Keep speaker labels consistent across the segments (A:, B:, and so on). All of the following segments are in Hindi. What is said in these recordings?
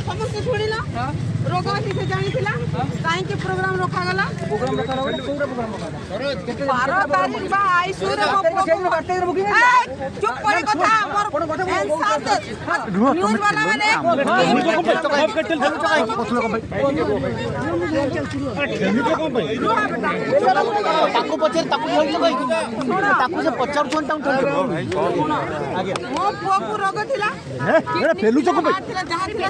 A: समस्त सुनिला रोग से जानिथिला काहे के प्रोग्राम रखा गला
B: प्रोग्राम रखा कोन प्रोग्राम रखा
A: 12 तारीख बा आईसीयू रे बुकिंग चुप करे कथा मोर न्यूज वाला माने
B: ताको पचर ताको से पचार छन ताऊ आगे
A: मो पुआ को रोग थिला
B: ए पेलु चको पे
A: जहां थिला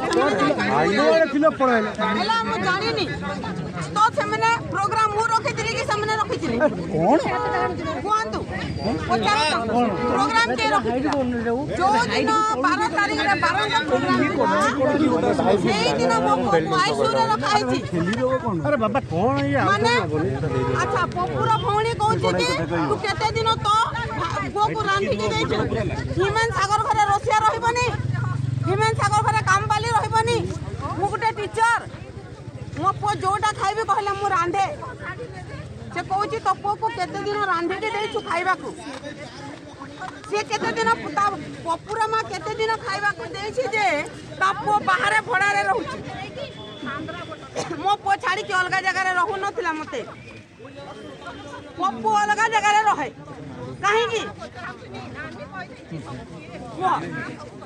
B: आइले थिलो पळाइला
A: हला मो जानिनी तो सेमने प्रोग्राम मु रखिथिली कि सेमने रखिथिली
B: कोन
A: कोंतु प्रोग्राम के रखिथिला जो दिन 12 तारीख रे 12 का प्रोग्राम सेई दिन मो को आईसीयू रे रखाइछि
B: अरे बाबा कोन ये
A: माने अच्छा पूरा भौणी कहूछि कि तू केते दिन तो गो को रांधी के देछु हिमेन सागर घरे रोसिया रहबनी हिमेन सागर घरे काम बाली रहबनी मु गुटे टीचर मो पो जोटा खाइबे कहले मु रांधे से कहूछि तो पो को केते दिन रांधी के देछु खाइबा को से केते दिन पुता पपुरा मा केते दिन खाइबा को देछि जे तापो बाहरे भड़ा रे रहउछि मो पो छाड़ी के अलगा जगह रे रहु नथिला मते पप्पू अलगा जगह रे रहे काहे की वो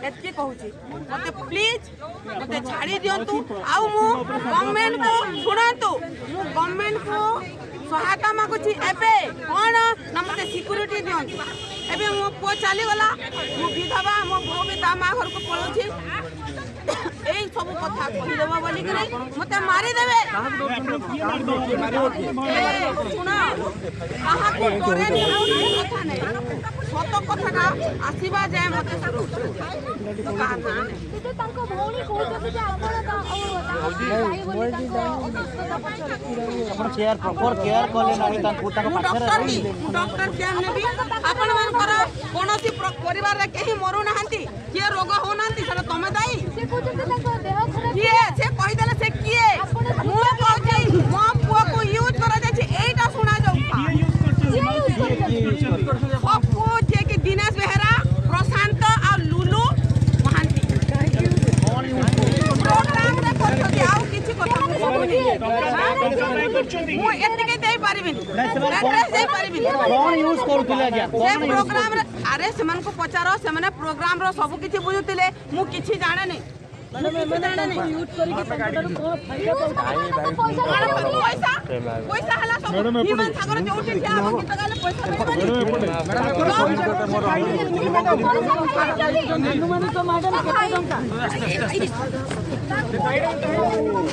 A: एतके कहूची मते प्लीज मते छाड़ी दियंतु आउ मु गवर्नमेंट को सुनंतु मु गवर्नमेंट को सहायता मागुची एबे कोन ना मते सिक्योरिटी दियंतु एबे मो पो चली गला मु विधवा मो भो भी ता मा घर को पळोची एई सब कथा कहि देबो बोली करे मते मारी देबे ए सुना कहा को करे नहीं कथा नहीं सत कथाटा आसीबा जाय मते सुनु तो कहा
C: तो तांको भौणी कहउछ जे आपण भाई बोली तांको अवस्था पछरे
B: अपन केयर प्रॉपर केयर कले नाही तांको तांको पाछरे
A: डॉक्टर केयर नेबी आपण मानकर कोनोसी परिवार रे केही मरु नाहंती के रोग हो नाहंती सेटा तमे दाई
C: से कहउछ तांको देह खराब
A: किए से कहि देले से किए मु कहै मो पुआ को यूज करा जाय छै एटा सुना जाऊ पप्पू जे कि दिनेश बेहरा प्रशांत आ लुलू महांती प्रोग्राम रे करथि आउ किछि कथा मु एतके देई परिबिनी एड्रेस देई परिबिनी
B: कोन यूज करथिले क्या
A: से प्रोग्राम रे अरे सेमन को पचारो सेमने प्रोग्राम रो सब किछि बुझुतिले मु किछि जाने नै यूज करके पैसा पैसा हला सब हिमन सागर जोठी क्या हो कि तगाले पैसा देबनी